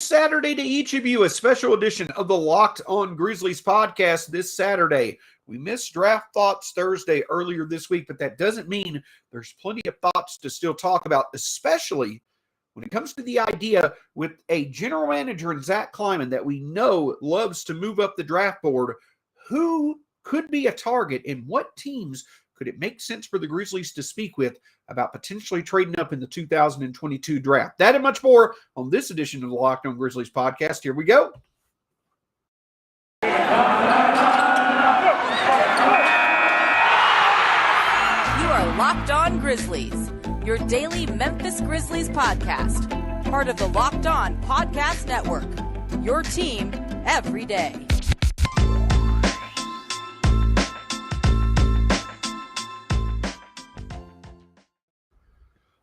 Saturday to each of you, a special edition of the Locked On Grizzlies podcast this Saturday. We missed Draft Thoughts Thursday earlier this week, but that doesn't mean there's plenty of thoughts to still talk about, especially when it comes to the idea with a general manager in Zach Kleiman that we know loves to move up the draft board. Who could be a target and what teams could it make sense for the Grizzlies to speak with about potentially trading up in the 2022 draft? That and much more on this edition of the Locked On Grizzlies podcast. Here we go. You are Locked On Grizzlies, your daily Memphis Grizzlies podcast, part of the Locked On Podcast Network, your team every day.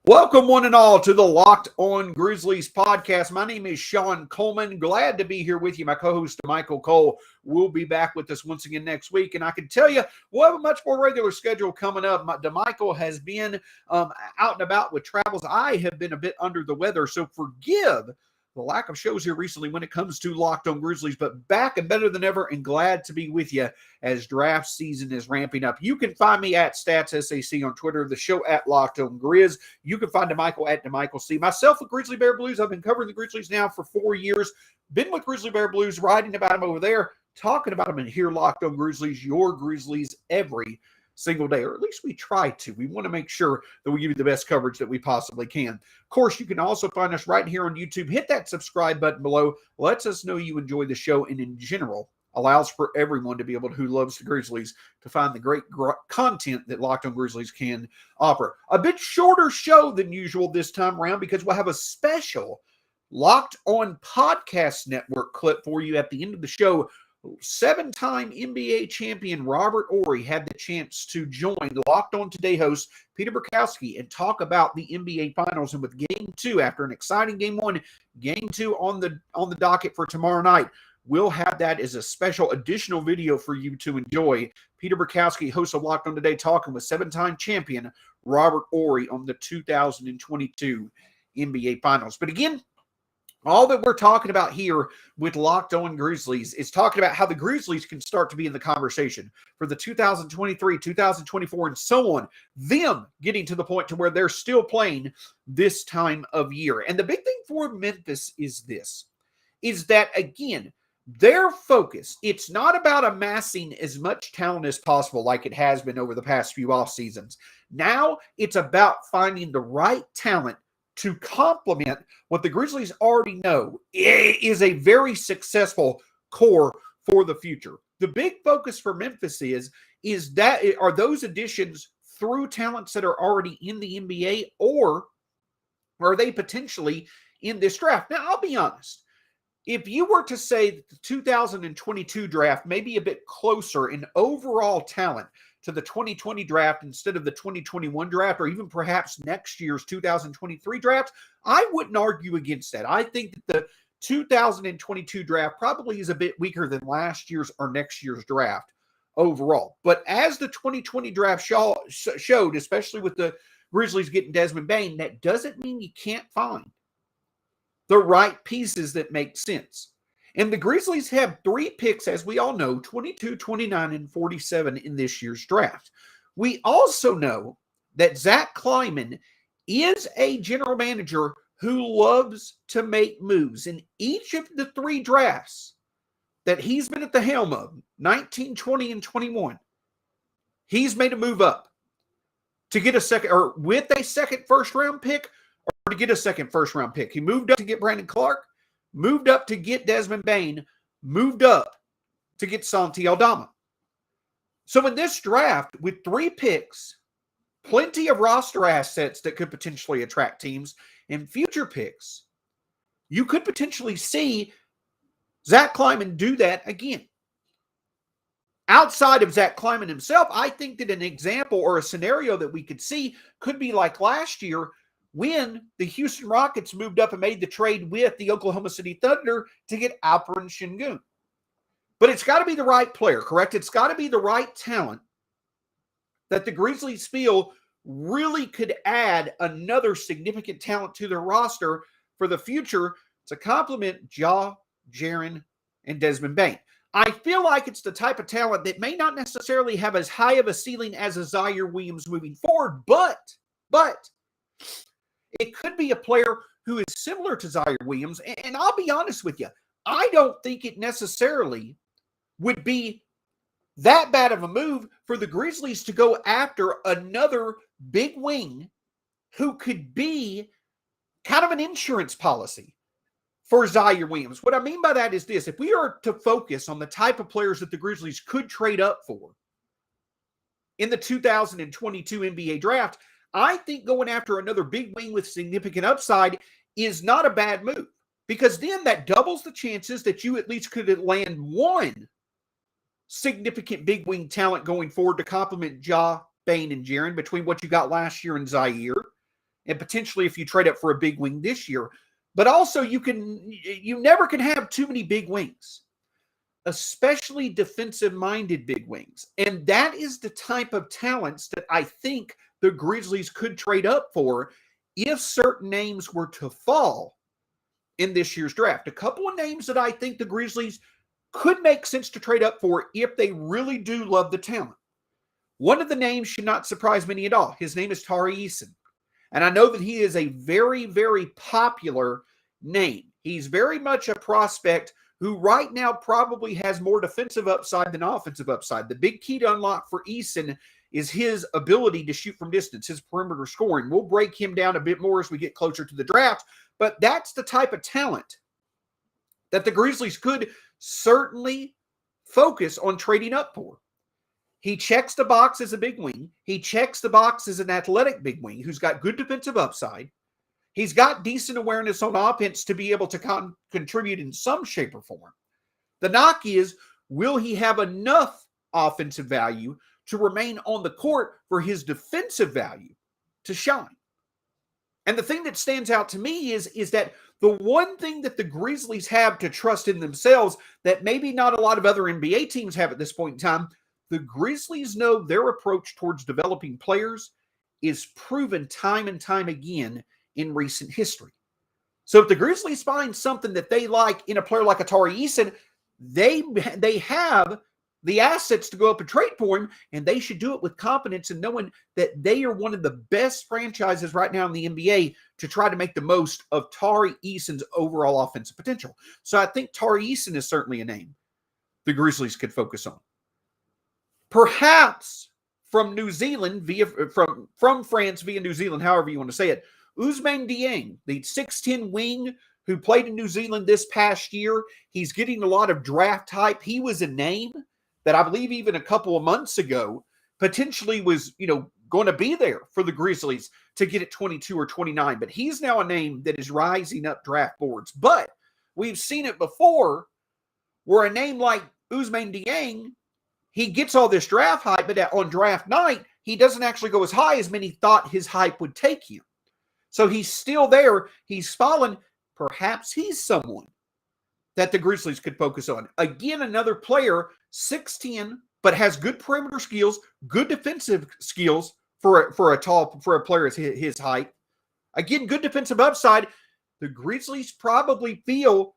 Welcome, one and all, to the Locked On Grizzlies podcast. My name is Shawn Coleman. Glad to be here with you. My co-host, Michael Cole, will be back with us once again next week. And I can tell you, we'll have a much more regular schedule coming up. DeMichael has been out and about with travels. I have been a bit under the weather, so forgive the lack of shows here recently when it comes to Locked On Grizzlies, but back and better than ever and glad to be with you as draft season is ramping up. You can find me at StatsSAC on Twitter, the show at Locked On Grizz. You can find DeMichael at DeMichaelC. Myself with Grizzly Bear Blues. I've been covering the Grizzlies now for 4 years. Been with Grizzly Bear Blues, writing about them over there, talking about them in here, Locked On Grizzlies, your Grizzlies every single day, or at least we try to. We want to make sure that we give you the best coverage that we possibly can. Of course, you can also find us right here on YouTube. Hit that subscribe button below. Lets us know you enjoy the show, and in general, allows for everyone to be able to, who loves the Grizzlies, to find the great content that Locked On Grizzlies can offer. A bit shorter show than usual this time around because we'll have a special Locked On Podcast Network clip for you at the end of the show. Seven-time NBA champion Robert Horry had the chance to join Locked On Today host Peter Bukowski and talk about the NBA Finals. And with Game 2, after an exciting Game 1, Game 2 on the docket for tomorrow night, we'll have that as a special additional video for you to enjoy. Peter Bukowski, host of Locked On Today, talking with seven-time champion Robert Horry on the 2022 NBA Finals. But again, all that we're talking about here with Locked On Grizzlies is talking about how the Grizzlies can start to be in the conversation for the 2023, 2024, and so on. Them getting to the point to where they're still playing this time of year. And the big thing for Memphis is this, is that, again, their focus, it's not about amassing as much talent as possible like it has been over the past few off seasons. Now it's about finding the right talent to complement what the Grizzlies already know is a very successful core for the future. The big focus for Memphis is that are those additions through talents that are already in the NBA, or are they potentially in this draft? Now, I'll be honest. If you were to say that the 2022 draft may be a bit closer in overall talent to the 2020 draft instead of the 2021 draft, or even perhaps next year's 2023 draft, I wouldn't argue against that. I think that the 2022 draft probably is a bit weaker than last year's or next year's draft overall. But as the 2020 draft showed, especially with the Grizzlies getting Desmond Bane, that doesn't mean you can't find the right pieces that make sense. And the Grizzlies have 3 picks, as we all know, 22, 29, and 47 in this year's draft. We also know that Zach Kleiman is a general manager who loves to make moves. In each of the 3 drafts that he's been at the helm of, 19, 20, and 21, he's made a move up to get a second, or with a second first-round pick, or to get a second first-round pick. He moved up to get Brandon Clark, moved up to get Desmond Bane, moved up to get Santi Aldama. So in this draft, with 3 picks, plenty of roster assets that could potentially attract teams, and future picks, you could potentially see Zach Kleiman do that again. Outside of Zach Kleiman himself, I think that an example or a scenario that we could see could be like last year, when the Houston Rockets moved up and made the trade with the Oklahoma City Thunder to get Alperen Sengun. But it's got to be the right player, correct? It's got to be the right talent that the Grizzlies feel really could add another significant talent to their roster for the future to complement Ja, Jaren, and Desmond Bane. I feel like it's the type of talent that may not necessarily have as high of a ceiling as a Zaire Williams moving forward, but it could be a player who is similar to Zaire Williams. And I'll be honest with you, I don't think it necessarily would be that bad of a move for the Grizzlies to go after another big wing who could be kind of an insurance policy for Zaire Williams. What I mean by that is this: if we are to focus on the type of players that the Grizzlies could trade up for in the 2022 NBA draft, I think going after another big wing with significant upside is not a bad move, because then that doubles the chances that you at least could land one significant big wing talent going forward to complement Ja, Bane, and Jaren between what you got last year in Zaire, and potentially if you trade up for a big wing this year. But also you never can have too many big wings, especially defensive-minded big wings. And that is the type of talents that I think the Grizzlies could trade up for if certain names were to fall in this year's draft. A couple of names that I think the Grizzlies could make sense to trade up for if they really do love the talent. One of the names should not surprise many at all. His name is Tari Eason. And I know that he is a very, very popular name. He's very much a prospect who right now probably has more defensive upside than offensive upside. The big key to unlock for Eason is his ability to shoot from distance, his perimeter scoring. We'll break him down a bit more as we get closer to the draft, but that's the type of talent that the Grizzlies could certainly focus on trading up for. He checks the box as a big wing. He checks the box as an athletic big wing who's got good defensive upside. He's got decent awareness on offense to be able to contribute in some shape or form. The knock is, will he have enough offensive value to remain on the court for his defensive value to shine? And the thing that stands out to me is that the one thing that the Grizzlies have to trust in themselves that maybe not a lot of other NBA teams have at this point in time, the Grizzlies know their approach towards developing players is proven time and time again in recent history. So if the Grizzlies find something that they like in a player like Tari Eason, they have the assets to go up and trade for him, and they should do it with confidence and knowing that they are one of the best franchises right now in the NBA to try to make the most of Tari Eason's overall offensive potential. So I think Tari Eason is certainly a name the Grizzlies could focus on. Perhaps from New Zealand, from France via New Zealand, however you want to say it, Ousmane Dieng, the 6'10 wing who played in New Zealand this past year. He's getting a lot of draft hype. He was a name that I believe even a couple of months ago potentially was, going to be there for the Grizzlies to get at 22 or 29. But he's now a name that is rising up draft boards. But we've seen it before where a name like Ousmane Dieng, he gets all this draft hype, but on draft night, he doesn't actually go as high as many thought his hype would take him. So he's still there. He's fallen. Perhaps he's someone that the Grizzlies could focus on. Again, another player, 6'10", but has good perimeter skills, good defensive skills for a player his height. Again, good defensive upside. The Grizzlies probably feel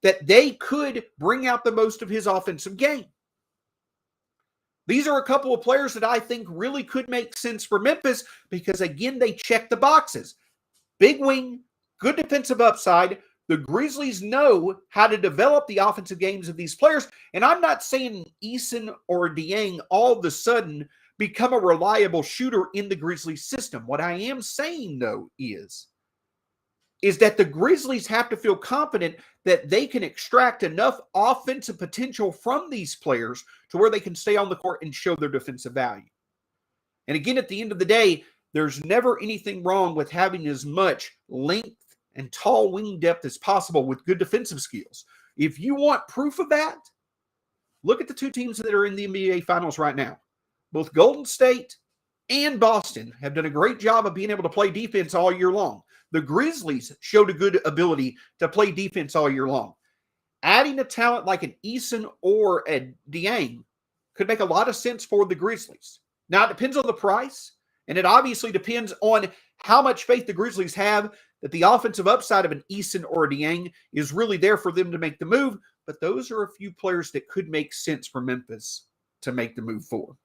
that they could bring out the most of his offensive game. These are a couple of players that I think really could make sense for Memphis because, again, they check the boxes. Big wing, good defensive upside. The Grizzlies know how to develop the offensive games of these players. And I'm not saying Eason or Dieng all of a sudden become a reliable shooter in the Grizzlies system. What I am saying, though, is that the Grizzlies have to feel confident that they can extract enough offensive potential from these players to where they can stay on the court and show their defensive value. And again, at the end of the day, there's never anything wrong with having as much length and tall wing depth as possible with good defensive skills. If you want proof of that, look at the two teams that are in the NBA Finals right now. Both Golden State and Boston have done a great job of being able to play defense all year long. The Grizzlies showed a good ability to play defense all year long. Adding a talent like an Eason or a Dieng could make a lot of sense for the Grizzlies. Now, it depends on the price, and it obviously depends on how much faith the Grizzlies have that the offensive upside of an Eason or a Dieng is really there for them to make the move, but those are a few players that could make sense for Memphis to make the move for.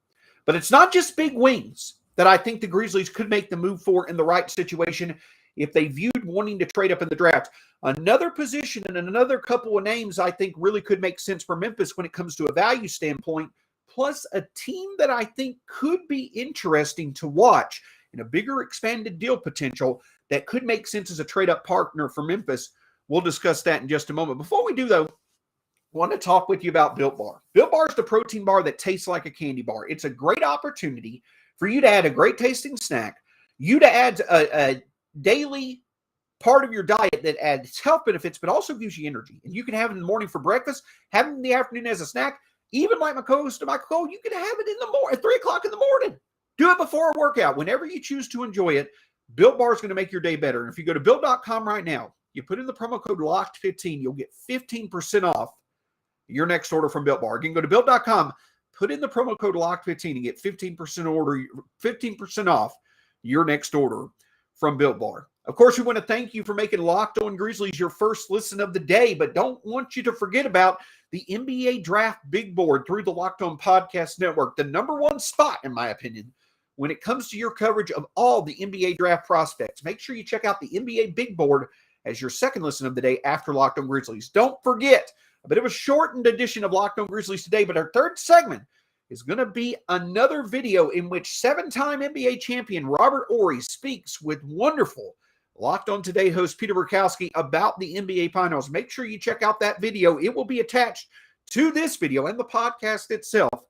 But it's not just big wings that I think the Grizzlies could make the move for in the right situation if they viewed wanting to trade up in the draft. Another position and another couple of names I think really could make sense for Memphis when it comes to a value standpoint, plus a team that I think could be interesting to watch and a bigger expanded deal potential that could make sense as a trade-up partner for Memphis. We'll discuss that in just a moment. Before we do, though, I want to talk with you about Built Bar. Built Bar is the protein bar that tastes like a candy bar. It's a great opportunity for you to add a great tasting snack, you to add a daily part of your diet that adds health benefits, but also gives you energy. And you can have it in the morning for breakfast, have it in the afternoon as a snack. Even like my co-host Michael Cole, you can have it in the morning at 3 o'clock in the morning. Do it before a workout. Whenever you choose to enjoy it, Built Bar is going to make your day better. And if you go to Built.com right now, you put in the promo code LOCKED15, you'll get 15% off your next order from Built Bar. Again, go to Built.com, put in the promo code LOCKED15 and get 15% off your next order from Built Bar. Of course, we want to thank you for making Locked On Grizzlies your first listen of the day, but don't want you to forget about the NBA Draft Big Board through the Locked On Podcast Network, the number one spot, in my opinion, when it comes to your coverage of all the NBA draft prospects. Make sure you check out the NBA Big Board as your second listen of the day after Locked On Grizzlies. Don't forget, a bit of a shortened edition of Locked On Grizzlies today, but our third segment is going to be another video in which seven-time NBA champion Robert Horry speaks with wonderful Locked On Today host Peter Burkowski about the NBA Finals. Make sure you check out that video. It will be attached to this video and the podcast itself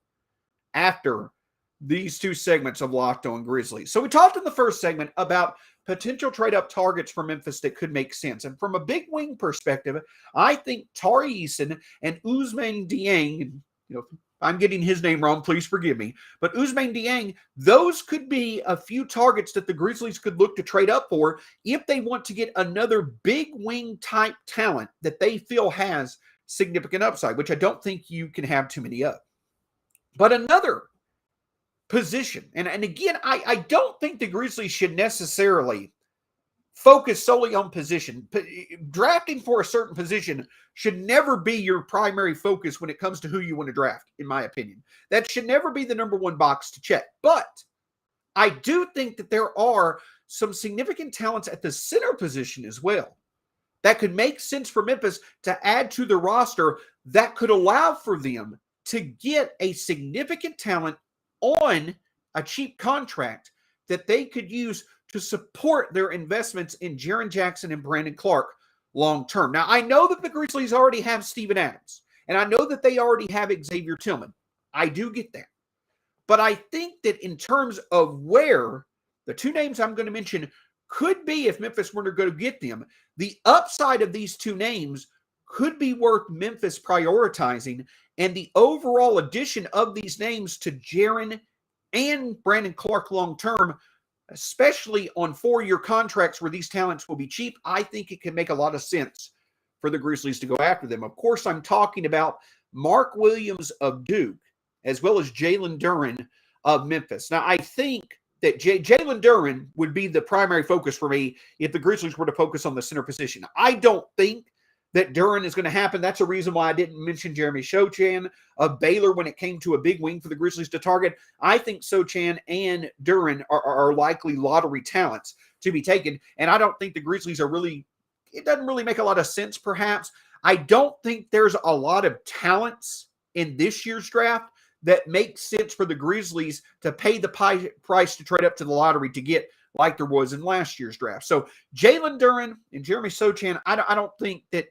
after these two segments of Locked On Grizzlies. So we talked in the first segment about potential trade-up targets for Memphis that could make sense. And from a big wing perspective, I think Tari Eason and Ousmane Dieng, I'm getting his name wrong, please forgive me, but Ousmane Dieng, those could be a few targets that the Grizzlies could look to trade up for if they want to get another big wing type talent that they feel has significant upside, which I don't think you can have too many of. But another position, and again, I don't think the Grizzlies should necessarily focus solely on position. Drafting for a certain position should never be your primary focus when it comes to who you want to draft, in my opinion. That should never be the number one box to check. But I do think that there are some significant talents at the center position as well that could make sense for Memphis to add to the roster that could allow for them to get a significant talent on a cheap contract that they could use to support their investments in Jaren Jackson and Brandon Clark long term. Now, I know that the Grizzlies already have Steven Adams, and I know that they already have Xavier Tillman. I do get that. But I think that in terms of where the two names I'm going to mention could be if Memphis were to go get them, the upside of these two names could be worth Memphis prioritizing, and the overall addition of these names to Jaren and Brandon Clark long term, especially on 4-year contracts where these talents will be cheap, I think it can make a lot of sense for the Grizzlies to go after them. Of course, I'm talking about Mark Williams of Duke, as well as Jalen Duren of Memphis. Now, I think that Jalen Duren would be the primary focus for me if the Grizzlies were to focus on the center position. I don't think that Duren is going to happen. That's a reason why I didn't mention Jeremy Sochan of Baylor when it came to a big wing for the Grizzlies to target. I think Sochan and Duren are likely lottery talents to be taken, and I don't think the Grizzlies are really – it doesn't really make a lot of sense perhaps. I don't think there's a lot of talents in this year's draft that makes sense for the Grizzlies to pay the price to trade up to the lottery to get like there was in last year's draft. So Jalen Duren and Jeremy Sochan, I don't think that,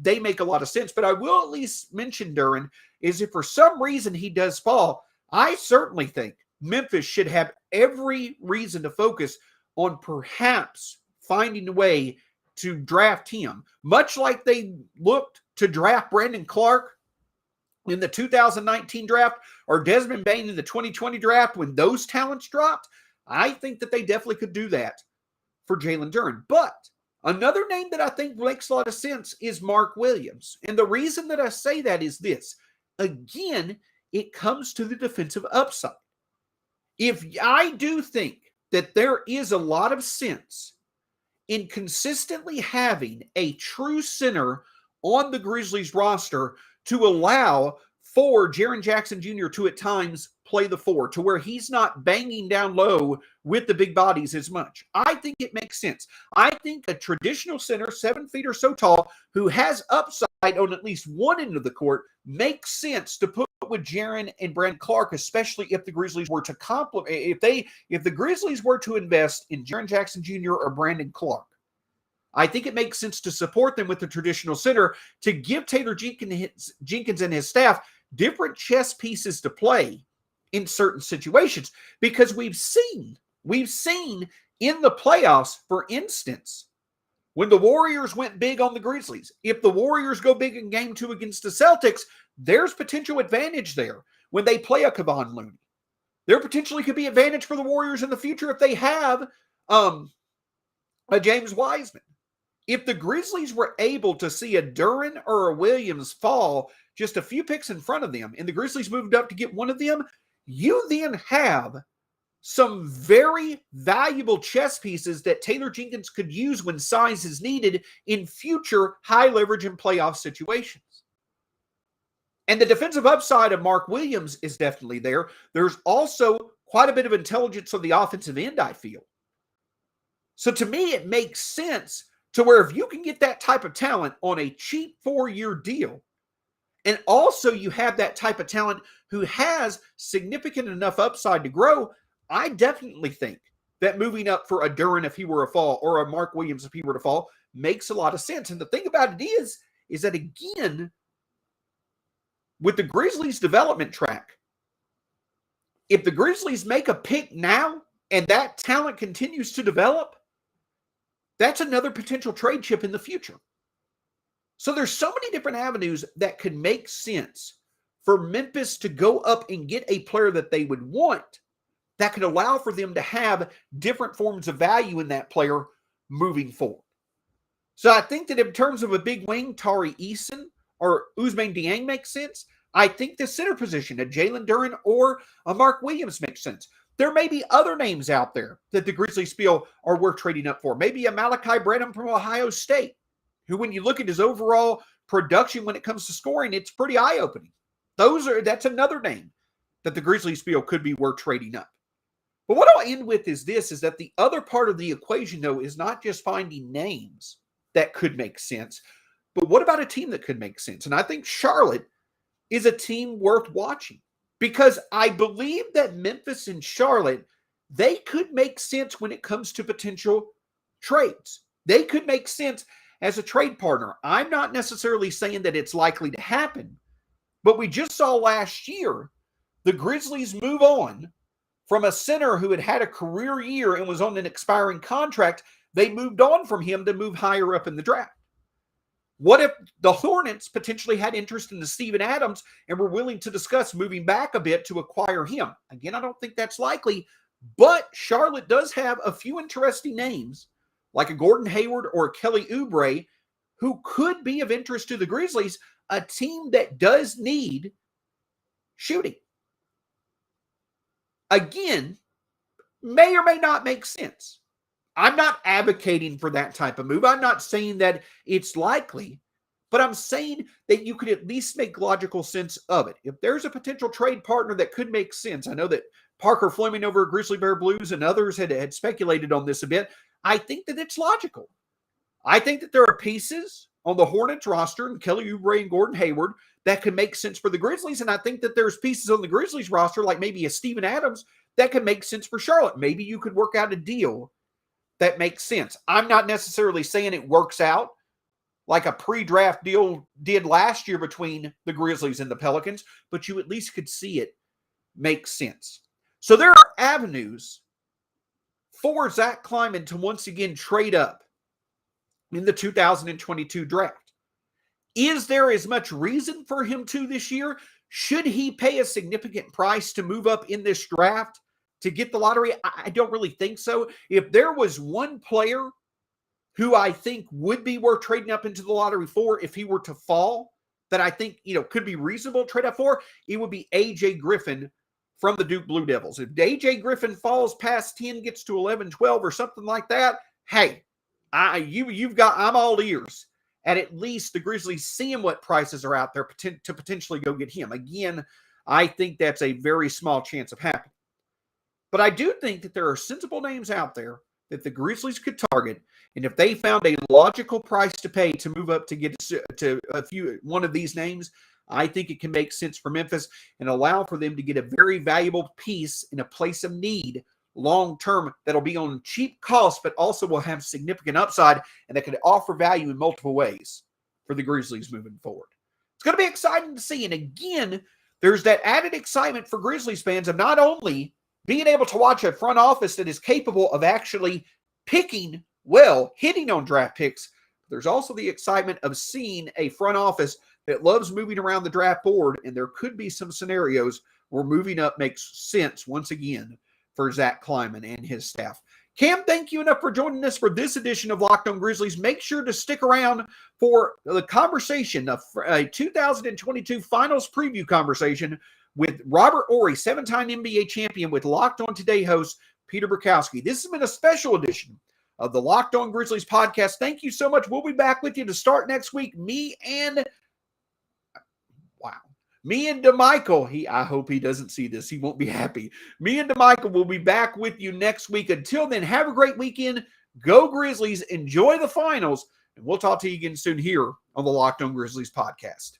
they make a lot of sense, but I will at least mention Duren is if for some reason he does fall, I certainly think Memphis should have every reason to focus on perhaps finding a way to draft him, much like they looked to draft Brandon Clark in the 2019 draft or Desmond Bane in the 2020 draft when those talents dropped. I think that they definitely could do that for Jalen Duren. But another name that I think makes a lot of sense is Mark Williams. And the reason that I say that is this. Again, it comes to the defensive upside. If I do think that there is a lot of sense in consistently having a true center on the Grizzlies roster to allow for Jaren Jackson Jr. to at times play the 4, to where he's not banging down low with the big bodies as much. I think it makes sense. I think a traditional center, 7 feet or so tall, who has upside on at least one end of the court, makes sense to put with Jaren and Brandon Clark, especially if the Grizzlies were to complement, if the Grizzlies were to invest in Jaren Jackson Jr. or Brandon Clark. I think it makes sense to support them with the traditional center to give Taylor Jenkins and his staff different chess pieces to play in certain situations, because we've seen in the playoffs, for instance, when the Warriors went big on the Grizzlies, if the Warriors go big in game 2 against the Celtics, there's potential advantage there when they play a Kevon Looney. There potentially could be advantage for the Warriors in the future if they have a James Wiseman. If the Grizzlies were able to see a Duren or a Williams fall just a few picks in front of them, and the Grizzlies moved up to get one of them, you then have some very valuable chess pieces that Taylor Jenkins could use when size is needed in future high leverage and playoff situations. And the defensive upside of Mark Williams is definitely there. There's also quite a bit of intelligence on the offensive end, I feel. So to me, it makes sense to where if you can get that type of talent on a cheap 4-year deal, and also you have that type of talent who has significant enough upside to grow, I definitely think that moving up for a Duren if he were to fall, or a Mark Williams if he were to fall, makes a lot of sense. And the thing about it is that, again, with the Grizzlies development track, if the Grizzlies make a pick now and that talent continues to develop, that's another potential trade chip in the future. So there's so many different avenues that could make sense for Memphis to go up and get a player that they would want, that could allow for them to have different forms of value in that player moving forward. So I think that in terms of a big wing, Tari Eason or Ousmane Dieng makes sense. I think the center position, a Jalen Duren or a Mark Williams, makes sense. There may be other names out there that the Grizzlies feel are worth trading up for. Maybe a Malachi Branham from Ohio State, who, when you look at his overall production when it comes to scoring, it's pretty eye-opening. That's another name that the Grizzlies feel could be worth trading up. But what I'll end with is that the other part of the equation, though, is not just finding names that could make sense, but what about a team that could make sense? And I think Charlotte is a team worth watching, because I believe that Memphis and Charlotte, they could make sense when it comes to potential trades. They could make sense as a trade partner. I'm not necessarily saying that it's likely to happen, but we just saw last year the Grizzlies move on from a center who had a career year and was on an expiring contract. They moved on from him to move higher up in the draft. What if the Hornets potentially had interest in the Steven Adams and were willing to discuss moving back a bit to acquire him? Again, I don't think that's likely, but Charlotte does have a few interesting names, like a Gordon Hayward or a Kelly Oubre, who could be of interest to the Grizzlies, a team that does need shooting. Again, may or may not make sense. I'm not advocating for that type of move. I'm not saying that it's likely, but I'm saying that you could at least make logical sense of it. If there's a potential trade partner that could make sense, I know that Parker Fleming over at Grizzly Bear Blues and others had speculated on this a bit. I think that it's logical. I think that there are pieces on the Hornets roster, and Kelly Oubre and Gordon Hayward, that could make sense for the Grizzlies. And I think that there's pieces on the Grizzlies roster, like maybe a Steven Adams, that could make sense for Charlotte. Maybe you could work out a deal that makes sense. I'm not necessarily saying it works out like a pre-draft deal did last year between the Grizzlies and the Pelicans, but you at least could see it make sense. So there are avenues for Zach Kleiman to once again trade up in the 2022 draft. Is there as much reason for him to this year? Should he pay a significant price to move up in this draft to get the lottery? I don't really think so. If there was one player who I think would be worth trading up into the lottery for if he were to fall, that I think, could be reasonable to trade up for, it would be A.J. Griffin from the Duke Blue Devils. If A.J. Griffin falls past 10, gets to 11, 12 or something like that, hey, I'm all ears at least the Grizzlies seeing what prices are out there to potentially go get him. Again, I think that's a very small chance of happening. But I do think that there are sensible names out there that the Grizzlies could target, and if they found a logical price to pay to move up to get to one of these names, I think it can make sense for Memphis and allow for them to get a very valuable piece in a place of need long term that'll be on cheap cost, but also will have significant upside and that could offer value in multiple ways for the Grizzlies moving forward. It's going to be exciting to see. And again, there's that added excitement for Grizzlies fans of not only being able to watch a front office that is capable of actually picking well, hitting on draft picks. There's also the excitement of seeing a front office that loves moving around the draft board, and there could be some scenarios where moving up makes sense once again for Zach Kleiman and his staff. Cam, thank you enough for joining us for this edition of Locked On Grizzlies. Make sure to stick around for the conversation, a 2022 finals preview conversation with Robert Ory, 7-time NBA champion, with Locked On Today host Peter Bukowski. This has been a special edition of the Locked On Grizzlies podcast. Thank you so much. We'll be back with you to start next week. Me and DeMichael, I hope he doesn't see this. He won't be happy. Me and DeMichael will be back with you next week. Until then, have a great weekend. Go Grizzlies. Enjoy the finals. And we'll talk to you again soon here on the Locked On Grizzlies podcast.